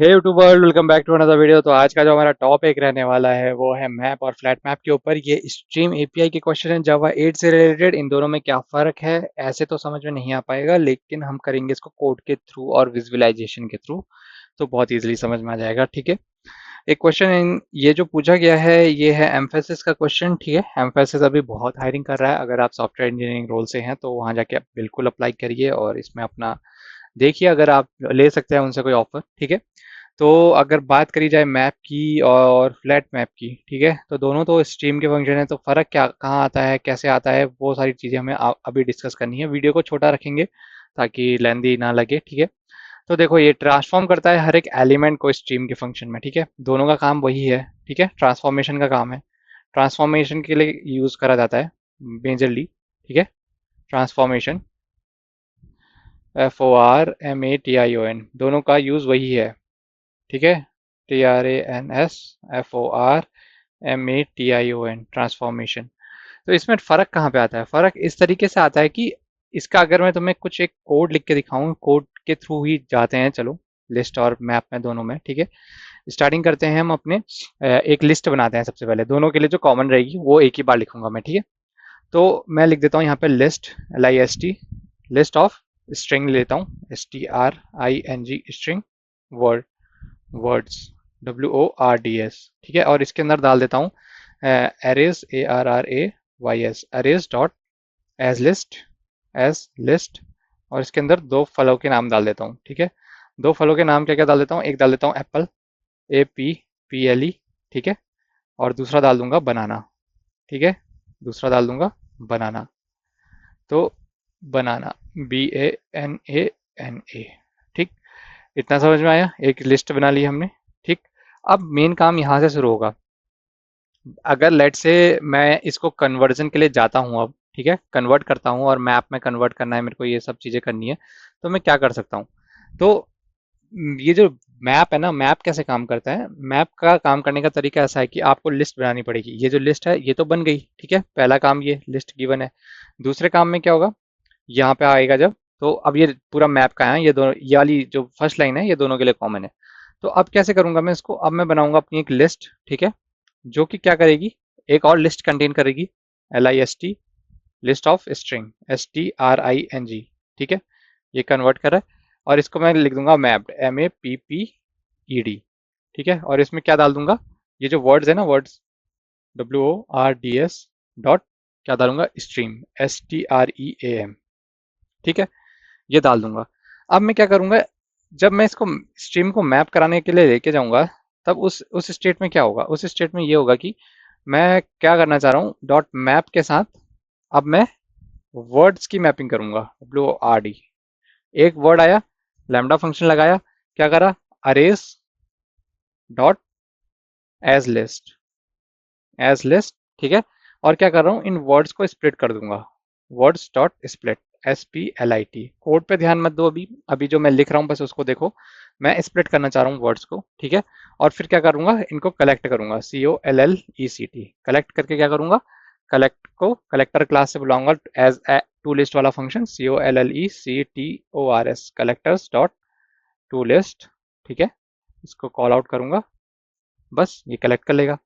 Hey YouTube world, welcome back to another video. तो आज का जो हमारा टॉपिक रहने वाला है वो है मैप और फ्लैट मैप के ऊपर। ये स्ट्रीम एपीआई के क्वेश्चन है जावा 8 से रिलेटेड। इन दोनों में क्या फ़र्क है ऐसे तो समझ में नहीं आ पाएगा, लेकिन हम करेंगे इसको कोड के थ्रू और विजुअलाइजेशन के थ्रू, तो बहुत इजीली समझ में आ जाएगा। ठीक है, एक क्वेश्चन ये जो पूछा गया है ये है एम्फेसिस का क्वेश्चन। ठीक है, एम्फेसिस अभी बहुत हायरिंग कर रहा है। अगर आप सॉफ्टवेयर इंजीनियरिंग रोल से हैं तो वहाँ जाके आप बिल्कुल अप्लाई करिए और इसमें अपना देखिए अगर आप ले सकते हैं उनसे कोई ऑफर। ठीक है, तो अगर बात करी जाए मैप की और फ्लैट मैप की, ठीक है, तो दोनों तो स्ट्रीम के फंक्शन है। तो फ़र्क क्या कहाँ आता है, कैसे आता है, वो सारी चीज़ें हमें अभी डिस्कस करनी है। वीडियो को छोटा रखेंगे ताकि लेंदी ना लगे। ठीक है, तो देखो ये ट्रांसफॉर्म करता है हर एक एलिमेंट को स्ट्रीम के फंक्शन में। ठीक है, दोनों का काम वही है। ठीक है, ट्रांसफॉर्मेशन का काम है। ट्रांसफॉर्मेशन के लिए यूज़ करा जाता है मेजरली। ठीक है, ट्रांसफॉर्मेशन, FORMATION, दोनों का यूज़ वही है। ठीक है, TRANSFORMATION, ट्रांसफॉर्मेशन। तो इसमें फ़र्क कहाँ पे आता है? फ़र्क इस तरीके से आता है कि इसका अगर मैं तुम्हें कुछ एक कोड लिख के दिखाऊं, कोड के थ्रू ही जाते हैं, चलो लिस्ट और मैप में दोनों में। ठीक है, स्टार्टिंग करते हैं हम अपने एक लिस्ट बनाते हैं। सबसे पहले दोनों के लिए जो कॉमन रहेगी वो एक ही बार लिखूंगा मैं। ठीक है, तो मैं लिख देता हूँ यहाँ पे list, LIST, list of string लेता हूँ, STRING, string, word, words, WORDS। ठीक है, और इसके अंदर डाल देता हूँ arrays, ARRAYS, arrays dot as list, as list, और इसके अंदर दो फलों के नाम डाल देता हूँ। ठीक है, दो फलों के नाम क्या क्या डाल देता हूँ? एक डाल देता हूँ एप्पल, APPLE। ठीक है, और दूसरा डाल दूंगा बनाना। ठीक है, दूसरा डाल दूंगा बनाना। तो बनाना, BANANA। ठीक, इतना समझ में आया? एक लिस्ट बना ली हमने। ठीक, अब मेन काम यहाँ से शुरू होगा। अगर लेट से मैं इसको कन्वर्जन के लिए जाता हूँ अब, ठीक है, कन्वर्ट करता हूँ और मैप में कन्वर्ट करना है मेरे को, ये सब चीज़ें करनी है, तो मैं क्या कर सकता हूँ? तो ये जो मैप है ना, मैप कैसे काम करता है? मैप का काम करने का तरीका ऐसा है कि आपको लिस्ट बनानी पड़ेगी। ये जो लिस्ट है ये तो बन गई, ठीक है, पहला काम ये लिस्ट गिवन है। दूसरे काम में क्या होगा? यहाँ पे आएगा जब, तो अब ये पूरा मैप का है, ये दोनों, ये वाली जो फर्स्ट लाइन है ये दोनों के लिए कॉमन है। तो अब कैसे करूंगा मैं इसको? अब मैं बनाऊंगा अपनी एक लिस्ट। ठीक है, जो कि क्या करेगी? एक और लिस्ट कंटेन करेगी, LIST, list of string, STRING। ठीक है, ये कन्वर्ट कर रहा है और इसको मैं लिख दूंगा मैप्ड, MAPPED। ठीक है, और इसमें क्या डाल दूंगा? ये जो वर्ड्स है ना, वर्ड्स, WORDS डॉट, क्या डालूंगा? Stream, STREAM। ठीक है, ये डाल दूंगा। अब मैं क्या करूंगा? जब मैं इसको स्ट्रीम को मैप कराने के लिए लेके जाऊंगा, तब उस स्टेट में क्या होगा? उस स्टेट में ये होगा कि मैं क्या करना चाह रहा हूँ, डॉट मैप के साथ अब मैं वर्ड्स की मैपिंग करूंगा, WORD। एक वर्ड आया, लैम्डा फंक्शन लगाया, क्या करा? Arrays dot as list, as list. ठीक है, और क्या कर रहा हूँ? इन वर्ड्स को स्प्लिट कर दूंगा, words dot split, SPLIT। Code पे ध्यान मत दो अभी, अभी जो मैं लिख रहा हूँ बस उसको देखो। मैं स्प्लिट करना चाह रहा हूँ वर्ड्स को। ठीक है, और फिर क्या करूंगा? इनको कलेक्ट करूंगा, COLLECT, कलेक्ट करके क्या करूंगा? कलेक्ट को कलेक्टर क्लास से बुलाऊंगा एज टू लिस्ट वाला function, COLLECTORS, collectors dot to list. ठीक है, इसको कॉल आउट करूंगा, बस ये कलेक्ट कर लेगा।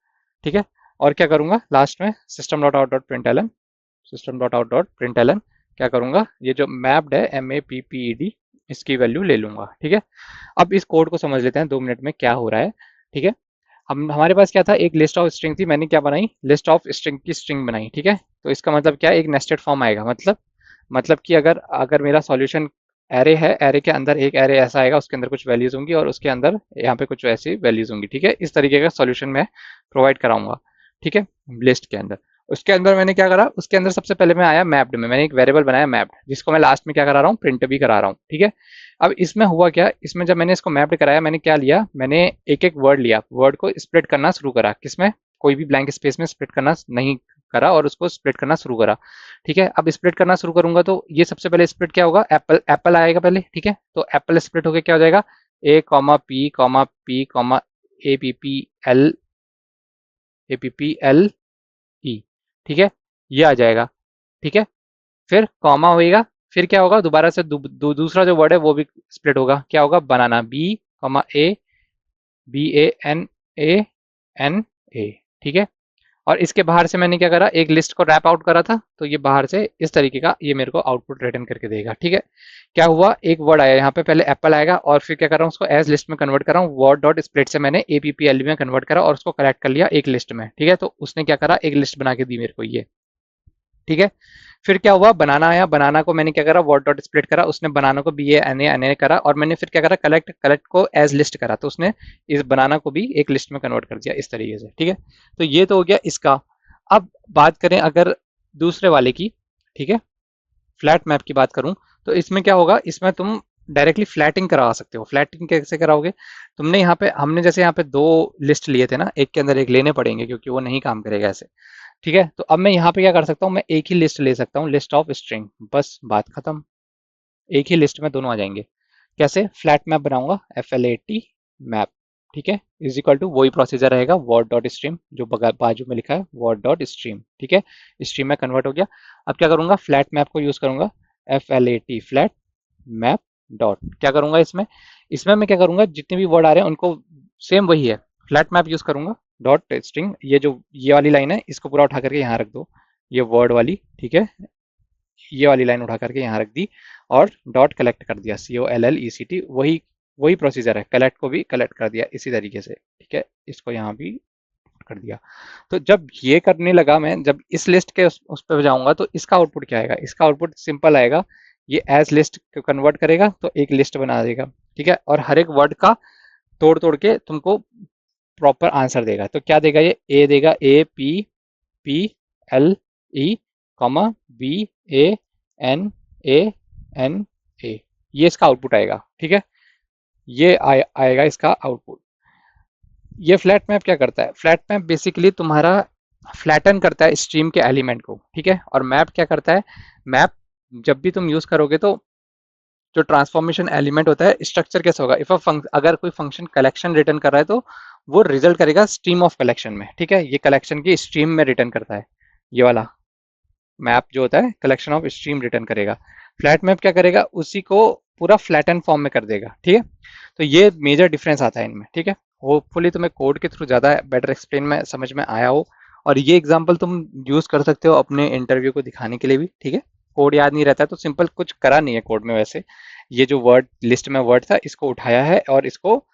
ठीक है, और क्या करूंगा लास्ट में? System dot out dot print LN, system dot out dot print LN, क्या करूंगा? ये जो मैप्ड है, MAPPED, इसकी वैल्यू ले लूंगा। ठीक है, अब इस कोड को समझ लेते हैं 2 मिनट में क्या हो रहा है। ठीक है, हम हमारे पास क्या था? एक लिस्ट ऑफ स्ट्रिंग थी, मैंने क्या बनाई? लिस्ट ऑफ स्ट्रिंग की स्ट्रिंग बनाई। ठीक है, तो इसका मतलब क्या है? एक नेस्टेड फॉर्म आएगा। मतलब कि अगर अगर मेरा सॉल्यूशन एरे है, एरे के अंदर एक एरे ऐसा आएगा, उसके अंदर कुछ वैल्यूज होंगी और उसके अंदर यहाँ पे कुछ वैसी वैल्यूज होंगी। ठीक है, इस तरीके का सॉल्यूशन मैं प्रोवाइड कराऊंगा। ठीक है, लिस्ट के अंदर, उसके अंदर मैंने क्या करा? उसके अंदर सबसे पहले मैं आया मैप्ड में, मैंने एक वेरिएबल बनाया मैप्ड, जिसको मैं लास्ट में क्या करा रहा हूँ? प्रिंट भी करा रहा हूँ। ठीक है, अब इसमें हुआ क्या? इसमें जब मैंने इसको मैप्ड कराया, मैंने क्या लिया? मैंने एक एक वर्ड लिया, वर्ड को स्प्लिट करना शुरू करा। किसमें? कोई भी ब्लैंक स्पेस में स्प्लिट करना नहीं करा, और उसको स्प्लिट करना शुरू करा। ठीक है, अब स्प्लिट करना शुरू करूंगा तो ये सबसे पहले स्प्लिट क्या होगा? एप्पल, एप्पल आएगा पहले। ठीक है, तो एप्पल स्प्लिट होकर क्या हो जाएगा? A, P, APPL, APPLE। ठीक है, ये आ जाएगा। ठीक है, फिर कॉमा होएगा, फिर क्या होगा? दोबारा से दूसरा जो वर्ड है वो भी स्प्लिट होगा, क्या होगा? बनाना, B, A, BANANA, ठीक है। और इसके बाहर से मैंने क्या करा, एक लिस्ट को रैप आउट करा था, तो ये बाहर से इस तरीके का ये मेरे को आउटपुट रिटर्न करके देगा, ठीक है। क्या हुआ, एक वर्ड आया यहाँ पे, पहले एप्पल आएगा और फिर क्या कर रहा हूँ, उसको एज लिस्ट में कन्वर्ट कर रहा हूँ, वर्ड डॉट स्प्लिट से मैंने APPLB में कन्वर्ट करा और उसको कलेक्ट कर लिया एक लिस्ट में, ठीक है। तो उसने क्या करा, एक लिस्ट बना के दी मेरे को ये, ठीक है। फिर क्या हुआ, बनाना आया, बनाना को मैंने क्या करा, वर्ड डॉट स्प्लिट करा, उसने बनाना को BANA करा, और मैंने फिर क्या करा, कलेक्ट कलेक्ट को एज लिस्ट करा, तो उसने इस बनाना को भी एक लिस्ट में कन्वर्ट कर दिया इस तरीके से, ठीक है। तो ये तो हो गया इसका। अब बात करें अगर दूसरे वाले की, ठीक है, फ्लैट मैप की बात करूं, तो इसमें क्या होगा, इसमें तुम डायरेक्टली फ्लैटिंग करा सकते हो। फ्लैटिंग कैसे कराओगे, तुमने यहाँ पे, हमने जैसे यहाँ पे दो लिस्ट लिए थे ना, एक के अंदर एक लेने पड़ेंगे क्योंकि वो नहीं काम करेगा ऐसे, ठीक है। तो अब मैं यहाँ पे क्या कर सकता हूँ, मैं एक ही लिस्ट ले सकता हूँ, लिस्ट ऑफ स्ट्रिंग, बस बात खत्म। एक ही लिस्ट में दोनों आ जाएंगे। कैसे, फ्लैट मैप बनाऊंगा, FLAT मैप, ठीक है, इज इक्वल टू वही प्रोसीजर रहेगा, वर्ड डॉट स्ट्रीम जो बाजू में लिखा है, वर्ड डॉट स्ट्रीम, ठीक है। स्ट्रीम में कन्वर्ट हो गया। अब क्या करूंगा, फ्लैट मैप को यूज करूंगा, FLAT फ्लैट मैप डॉट, क्या करूंगा इसमें, इसमें मैं क्या करूंगा, जितने भी वर्ड आ रहे हैं उनको सेम वही है, फ्लैट मैप यूज करूंगा, डॉट स्ट्रिंग, ये जो ये वाली लाइन है इसको पूरा उठा करके यहाँ रख दो, ये वर्ड वाली, ठीक है, ये वाली लाइन उठा करके यहाँ रख दी, और डॉट कलेक्ट कर दिया, COLLECT, वही वही प्रोसीजर है, कलेक्ट को भी कलेक्ट कर दिया इसी तरीके से, ठीक है। इसको यहाँ भी कर दिया। तो जब ये करने लगा मैं, जब इस लिस्ट के उस पर जाऊंगा, तो इसका आउटपुट क्या आएगा, इसका आउटपुट सिंपल आएगा, ये एज लिस्ट कन्वर्ट करेगा तो एक लिस्ट बना देगा, ठीक है। और हर एक वर्ड का तोड़ तोड़ के तुमको प्रॉपर आंसर देगा। तो क्या देगा, ये ए देगा, APPLE, कॉमा BANANA, ये इसका आउटपुट आएगा, ठीक है। ये आएगा इसका आउटपुट। ये फ्लैट मैप क्या करता है, फ्लैट मैप बेसिकली तुम्हारा फ्लैटन करता है स्ट्रीम के एलिमेंट को, ठीक है। और मैप क्या करता है, मैप जब भी तुम यूज करोगे तो जो ट्रांसफॉर्मेशन एलिमेंट होता है, स्ट्रक्चर कैसे होगा, इफ अगर कोई फंक्शन कलेक्शन रिटर्न कर रहा है तो वो रिजल्ट करेगा स्ट्रीम ऑफ कलेक्शन में, ठीक है। ये कलेक्शन की स्ट्रीम में रिटर्न करता है, ये वाला मैप जो होता है कलेक्शन ऑफ स्ट्रीम रिटर्न करेगा। फ्लैट मैप क्या करेगा, उसी को पूरा फ्लैटन फॉर्म में कर देगा, ठीक है। तो ये मेजर डिफरेंस आता है इनमें, ठीक है। होपफुली तुम्हें कोड के थ्रू ज़्यादा बेटर एक्सप्लेन में समझ में आया हो, और ये एग्जांपल तुम यूज़ कर सकते हो अपने इंटरव्यू को दिखाने के लिए भी, ठीक है। कोड याद नहीं रहता है तो सिंपल कुछ करा नहीं है कोड में वैसे, ये जो वर्ड लिस्ट में वर्ड था इसको उठाया है और इसको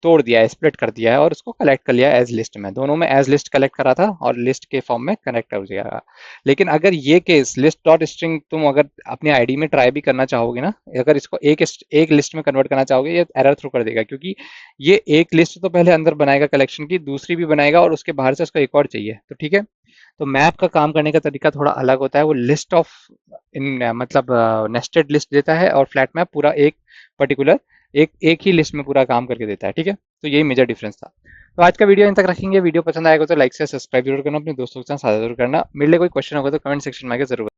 तोड़ दिया है, स्प्लिट कर दिया है और उसको कलेक्ट कर लिया एज लिस्ट में, दोनों में एज लिस्ट कलेक्ट करा था और लिस्ट के फॉर्म में कनेक्ट हो जाएगा। लेकिन अगर ये केस लिस्ट डॉट स्ट्रिंग तुम अगर अपनी आईडी में ट्राई भी करना चाहोगे ना, अगर इसको एक लिस्ट में कन्वर्ट करना चाहोगे, ये एरर थ्रो कर देगा, क्योंकि ये एक लिस्ट तो पहले अंदर बनाएगा कलेक्शन की, दूसरी भी बनाएगा और उसके बाहर से उसको एक और चाहिए, तो ठीक है। तो मैप का काम करने का तरीका थोड़ा अलग होता है, वो लिस्ट ऑफ इन मतलब नेस्टेड लिस्ट देता है, और फ्लैट मैप पूरा एक पर्टिकुलर एक एक ही लिस्ट में पूरा काम करके देता है, ठीक है। तो यही मेजर डिफरेंस था। तो आज का वीडियो इन तक रखेंगे। वीडियो पसंद आएगा तो लाइक से सब्सक्राइब जरूर करना, अपने दोस्तों के साथ साझा जरूर करना। मेरे लिए कोई क्वेश्चन होगा तो कमेंट सेक्शन में आके जरूर